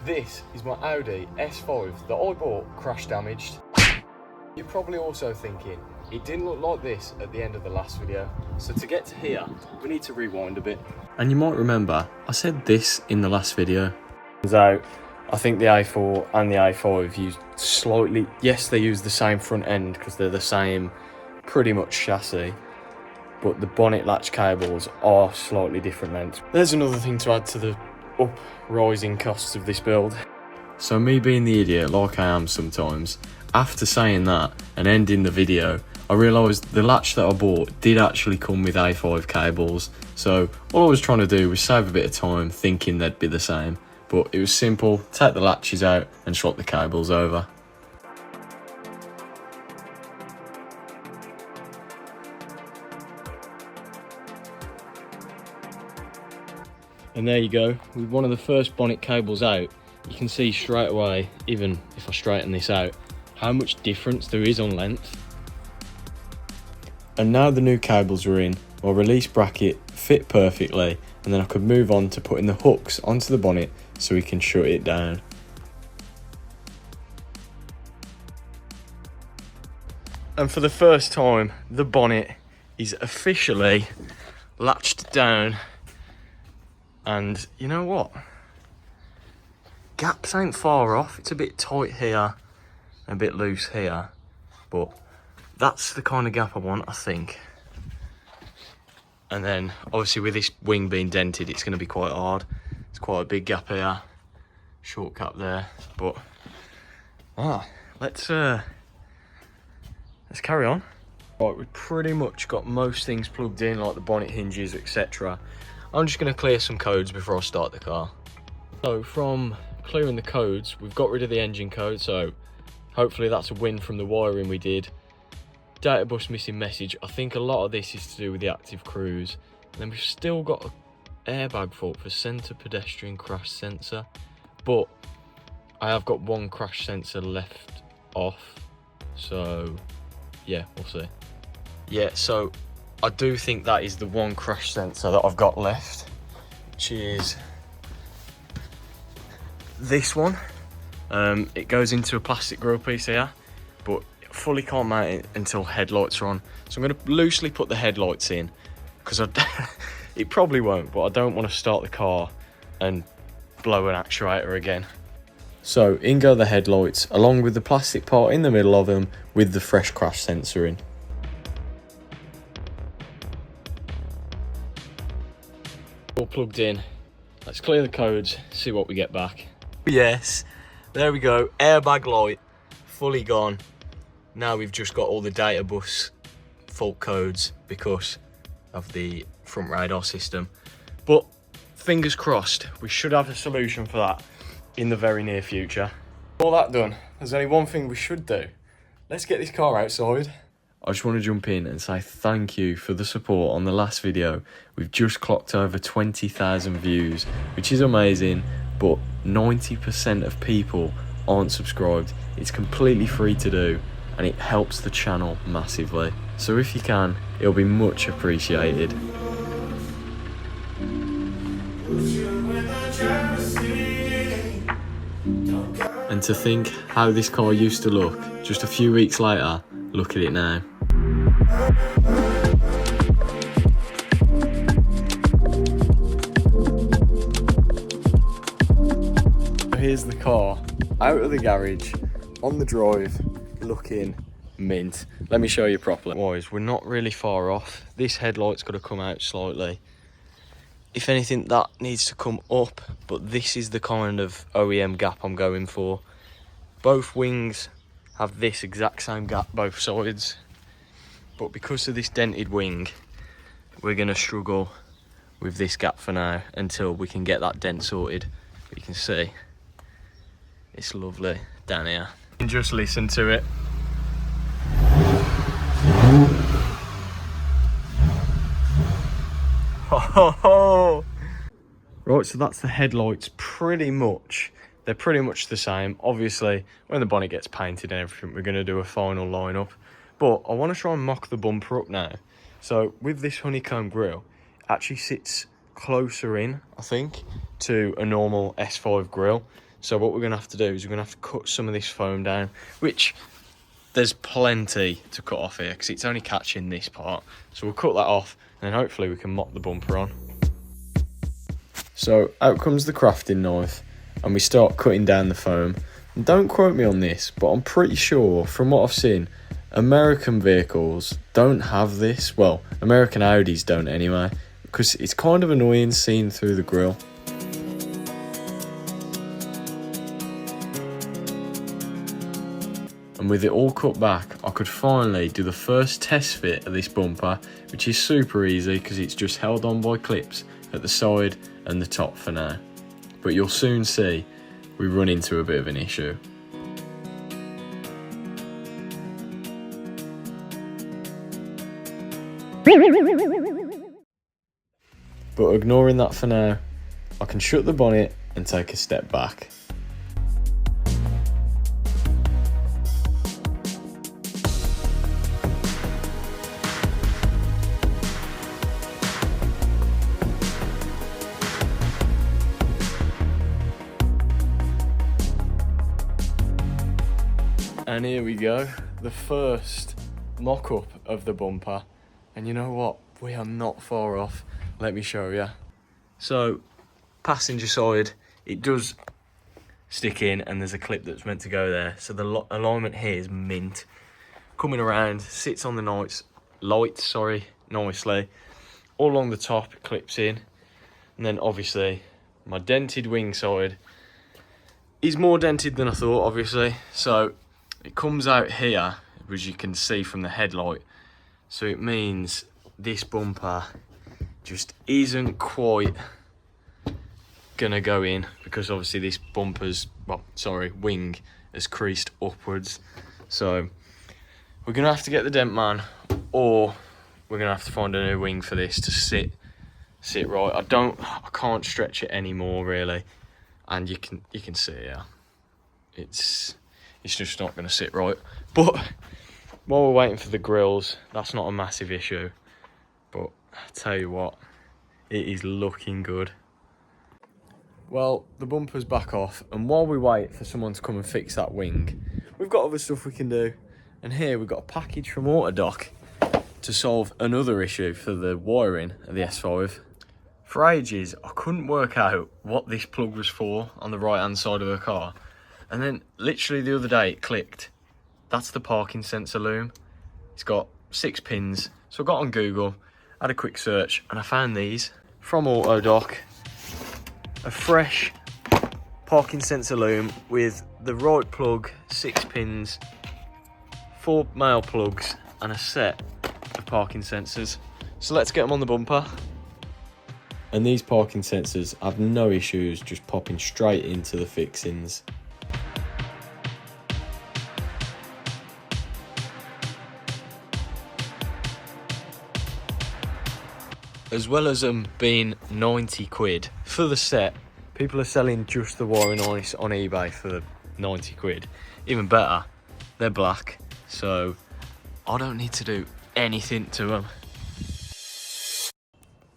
This is my Audi S5 that I bought crash damaged. You're probably also thinking, it didn't look like this at the end of the last video. So to get to here, we need to rewind a bit. And you might remember, I said this in the last video. Turns out, I think the A4 and the A5 used slightly, yes, they use the same front end because they're the same pretty much chassis, but the bonnet latch cables are slightly different lengths. There's another thing to add to the rising costs of this build. So me being the idiot like I am sometimes, after saying that and ending the video, I realised the latch that I bought did actually come with A5 cables. So all I was trying to do was save a bit of time thinking they'd be the same. But it was simple, take the latches out and swap the cables over. And there you go, with one of the first bonnet cables out, you can see straight away, even if I straighten this out, how much difference there is on length. And now the new cables are in, my release bracket fit perfectly, and then I could move on to putting the hooks onto the bonnet so we can shut it down. And for the first time, the bonnet is officially latched down. And you know what? Gaps ain't far off. It's a bit tight here, and a bit loose here, but that's the kind of gap I want, I think. And then obviously with this wing being dented, it's going to be quite hard. It's quite a big gap here, short gap there, but let's carry on. Right, we've pretty much got most things plugged in, like the bonnet hinges, etc. I'm just going to clear some codes before I start the car. So from clearing the codes, we've got rid of the engine code, so hopefully that's a win from the wiring we did. Data bus missing message. I think a lot of this is to do with the active cruise. And then we've still got an airbag fault for centre pedestrian crash sensor, but I have got one crash sensor left off, so yeah, we'll see. Yeah, so I do think that is the one crash sensor that I've got left, which is this one. It goes into a plastic grill piece here, but fully can't mount it until headlights are on. So I'm going to loosely put the headlights in, because it probably won't, but I don't want to start the car and blow an actuator again. So in go the headlights, along with the plastic part in the middle of them with the fresh crash sensor in. All plugged in. Let's clear the codes, see what we get back. Yes, there we go, airbag light, fully gone. Now we've just got all the data bus fault codes because of the front radar system. But fingers crossed, we should have a solution for that in the very near future. All that done, there's only one thing we should do. Let's get this car outside. I just want to jump in and say thank you for the support on the last video. We've just clocked over 20,000 views, which is amazing, but 90% of people aren't subscribed. It's completely free to do, and it helps the channel massively. So if you can, it'll be much appreciated. And to think how this car used to look just a few weeks later, look at it now. Here's the car, out of the garage, on the drive, looking mint. Let me show you properly. Boys, we're not really far off. This headlight's got to come out slightly. If anything, that needs to come up, but this is the kind of OEM gap I'm going for. Both wings have this exact same gap both sides, but because of this dented wing, we're going to struggle with this gap for now until we can get that dent sorted. But you can see it's lovely down here. You can just listen to it. Right, so that's the headlights pretty much. They're pretty much the same. Obviously, when the bonnet gets painted and everything, we're going to do a final lineup. But I want to try and mock the bumper up now. So with this honeycomb grille, it actually sits closer in, I think, to a normal S5 grille. So what we're going to have to do is we're going to have to cut some of this foam down, which there's plenty to cut off here because it's only catching this part. So we'll cut that off and then hopefully we can mop the bumper on. So out comes the crafting knife and we start cutting down the foam. And don't quote me on this, but I'm pretty sure from what I've seen, American vehicles don't have this. Well, American Audis don't anyway, because it's kind of annoying seeing through the grille. And with it all cut back, I could finally do the first test fit of this bumper, which is super easy because it's just held on by clips at the side and the top for now. But you'll soon see we run into a bit of an issue. But ignoring that for now, I can shut the bonnet and take a step back. And here we go, the first mock-up of the bumper. And you know what? We are not far off. Let me show you. So, passenger side, it does stick in and there's a clip that's meant to go there. So the alignment here is mint. Coming around, sits on the nicely. All along the top, it clips in. And then obviously, my dented wing side is more dented than I thought, obviously. So, it comes out here, as you can see from the headlight. So it means this bumper just isn't quite gonna go in because obviously this wing has creased upwards. So we're gonna have to get the dent man, or we're gonna have to find a new wing for this to sit right. I can't stretch it anymore really, and you can see here, it's just not gonna sit right. But while we're waiting for the grills, that's not a massive issue. But I tell you what, it is looking good. Well, the bumper's back off, and while we wait for someone to come and fix that wing, we've got other stuff we can do. And here we've got a package from Autodoc to solve another issue for the wiring of the S5. For ages, I couldn't work out what this plug was for on the right-hand side of the car. And then literally the other day it clicked. That's the parking sensor loom. It's got 6 pins. So I got on Google, had a quick search, and I found these from Autodoc. A fresh parking sensor loom with the right plug, 6 pins, 4 male plugs, and a set of parking sensors. So let's get them on the bumper. And these parking sensors have no issues just popping straight into the fixings. As well as them being 90 quid for the set, people are selling just the wiring harness on eBay for 90 quid. Even better, they're black, so I don't need to do anything to them.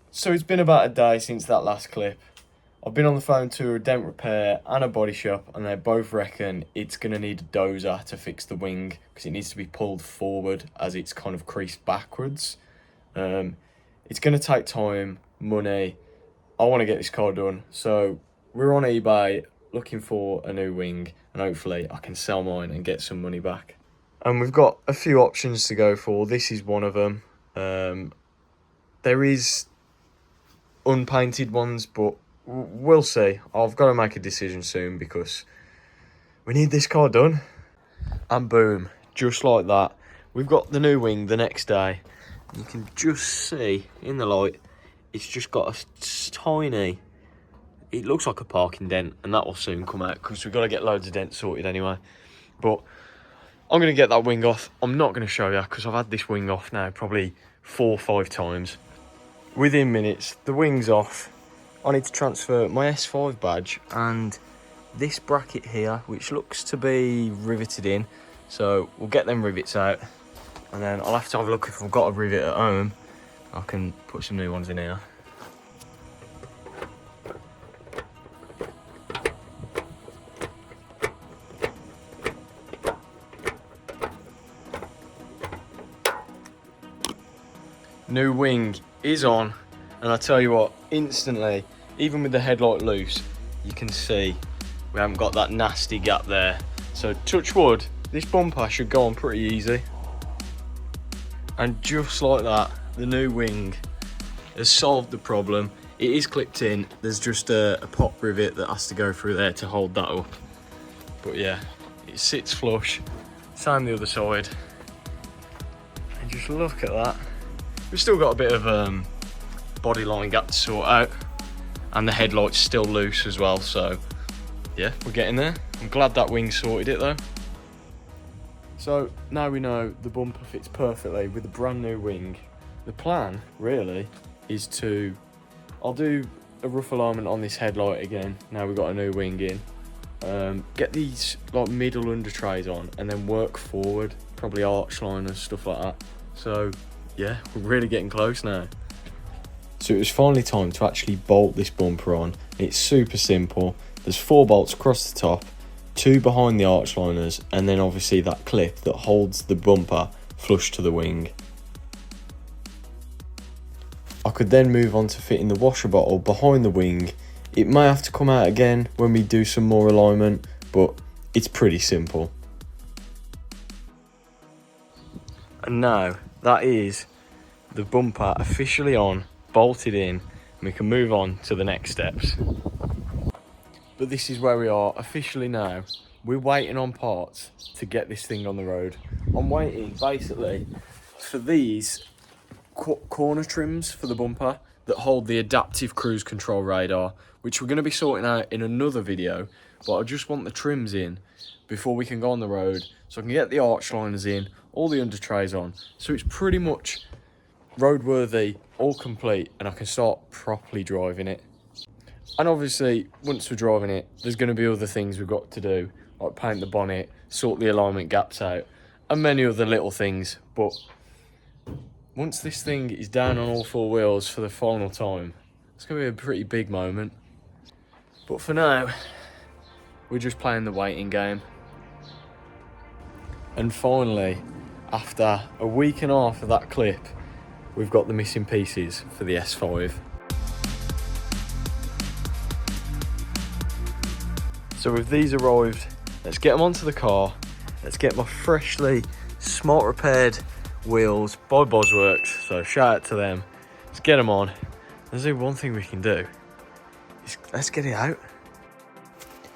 So it's been about a day since that last clip. I've been on the phone to a dent repair and a body shop, and they both reckon it's going to need a dozer to fix the wing because it needs to be pulled forward as it's kind of creased backwards. It's going to take time, money. I want to get this car done. So we're on eBay looking for a new wing, and hopefully I can sell mine and get some money back. And we've got a few options to go for. This is one of them. There is unpainted ones, but we'll see. I've got to make a decision soon because we need this car done. And boom, just like that, we've got the new wing the next day. You can just see in the light, it's just got a tiny, it looks like a parking dent, and that will soon come out because we've got to get loads of dents sorted anyway. But I'm going to get that wing off. I'm not going to show you because I've had this wing off now probably 4 or 5 times. Within minutes, the wing's off. I need to transfer my S5 badge and this bracket here, which looks to be riveted in. So we'll get them rivets out. And then I'll have to have a look if I've got a rivet at home. I can put some new ones in here. New wing is on, and I tell you what, instantly, even with the headlight loose, you can see we haven't got that nasty gap there. So touch wood, this bumper should go on pretty easy. And just like that, the new wing has solved the problem. It is clipped in, there's just a pop rivet that has to go through there to hold that up. But yeah, it sits flush, same the other side. And just look at that. We've still got a bit of body line gap to sort out, and the headlight's still loose as well, so yeah, we're getting there. I'm glad that wing sorted it though. So now we know the bumper fits perfectly with the brand new wing. The plan really is I'll do a rough alignment on this headlight again now we've got a new wing in. Get these like middle under trays on and then work forward, probably arch liners, stuff like that. So yeah, we're really getting close now. So it was finally time to actually bolt this bumper on. It's super simple. There's 4 bolts across the top, 2 behind the arch liners, and then obviously that clip that holds the bumper flush to the wing. I could then move on to fitting the washer bottle behind the wing. It may have to come out again when we do some more alignment, but it's pretty simple. And now that is the bumper officially on, bolted in, and we can move on to the next steps. But this is where we are officially now. We're waiting on parts to get this thing on the road. I'm waiting basically for these corner trims for the bumper that hold the adaptive cruise control radar, which we're going to be sorting out in another video, but I just want the trims in before we can go on the road so I can get the arch liners in, all the under trays on, so it's pretty much roadworthy, all complete, and I can start properly driving it. And obviously once we're driving it, there's going to be other things we've got to do, like paint the bonnet, sort the alignment gaps out, and many other little things. But once this thing is down on all 4 wheels for the final time, it's going to be a pretty big moment. But for now, we're just playing the waiting game. And finally, after a week and a half of that clip, we've got the missing pieces for the S5. So with these arrived, let's get them onto the car. Let's get my freshly smart repaired wheels by Bosworks, so shout out to them. Let's get them on. There's only one thing we can do, is let's get it out.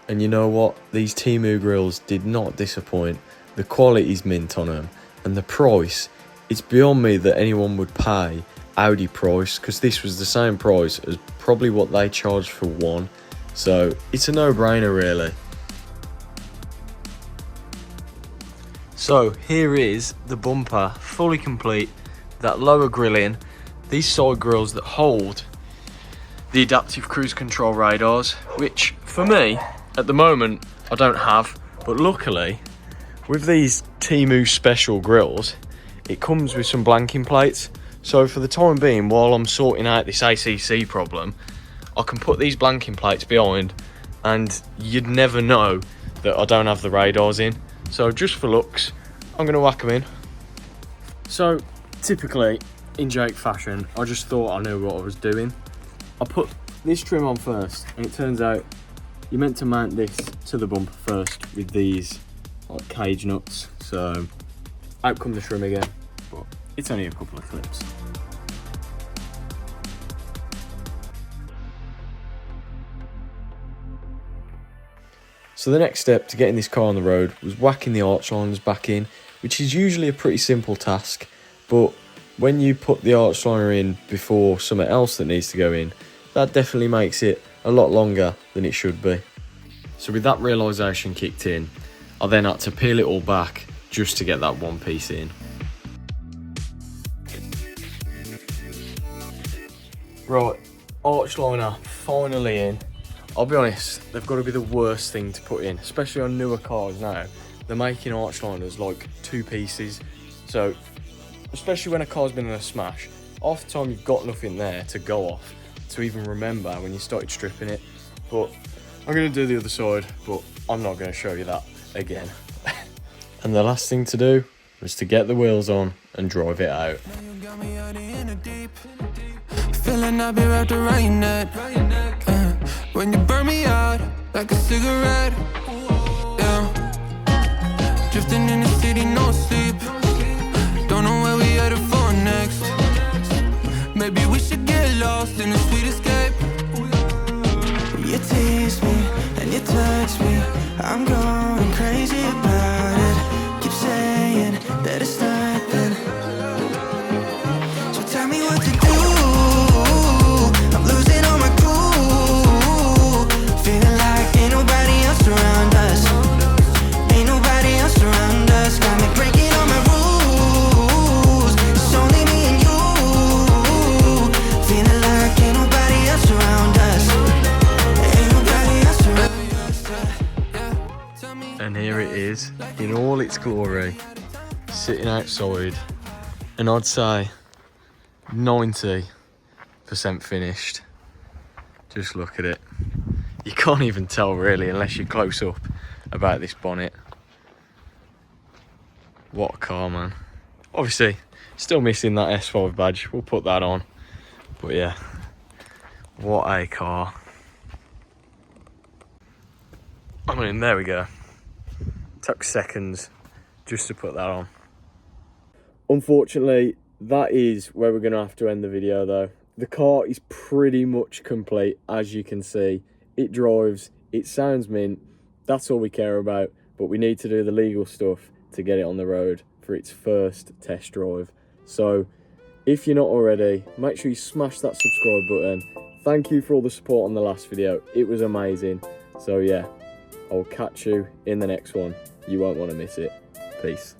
And you know what? These Temu grills did not disappoint. The quality's mint on them, and the price, it's beyond me that anyone would pay Audi price, because this was the same price as probably what they charged for one. So it's a no-brainer really. So here is the bumper, fully complete, that lower grilling, these side grills that hold the adaptive cruise control radars, which for me, at the moment, I don't have, but luckily, with these Temu special grills, it comes with some blanking plates. So for the time being, while I'm sorting out this ACC problem, I can put these blanking plates behind and you'd never know that I don't have the radars in. So just for looks, I'm going to whack them in. So typically, in Jake fashion, I just thought I knew what I was doing. I put this trim on first, and it turns out you're meant to mount this to the bumper first with these like cage nuts. So out come the trim again, but it's only a couple of clips. So the next step to getting this car on the road was whacking the arch liners back in, which is usually a pretty simple task, but when you put the arch liner in before something else that needs to go in, that definitely makes it a lot longer than it should be. So with that realisation kicked in, I then had to peel it all back just to get that one piece in. Right, arch liner finally in. I'll be honest, they've got to be the worst thing to put in, especially on newer cars now. They're making arch liners like 2 pieces. So, especially when a car's been in a smash, half the time you've got nothing there to go off to even remember when you started stripping it. But I'm going to do the other side, but I'm not going to show you that again. And the last thing to do was to get the wheels on and drive it out. deep. Feeling I'll be wrapped around your neck. When you burn me out like a cigarette. Yeah. Drifting in the city, no sleep. Don't know where we headed for next. Maybe we should get lost in a sweet escape. You tease me and you touch me. I'm going crazy about it. Keep saying that it's nothing. So tell me what to do. I'm losing all my cool. Feeling like ain't nobody else around us. Ain't nobody else around us. Got me breaking all my rules. It's only me and you. Feeling like ain't nobody else around us. Ain't nobody else around us. And here it is in all its glory, sitting outside, and I'd say 90% finished. Just look at it. You can't even tell really unless you're close up about this bonnet. What a car, man. Obviously still missing that S5 badge, we'll put that on, but yeah, what a car. I mean, there we go. Took seconds just to put that on. Unfortunately, that is where we're going to have to end the video though. The car is pretty much complete, as you can see. It drives, it sounds mint, that's all we care about, but we need to do the legal stuff to get it on the road for its first test drive. So if you're not already, make sure you smash that subscribe button. Thank you for all the support on the last video, it was amazing. So yeah, I'll catch you in the next one. You won't want to miss it. Peace.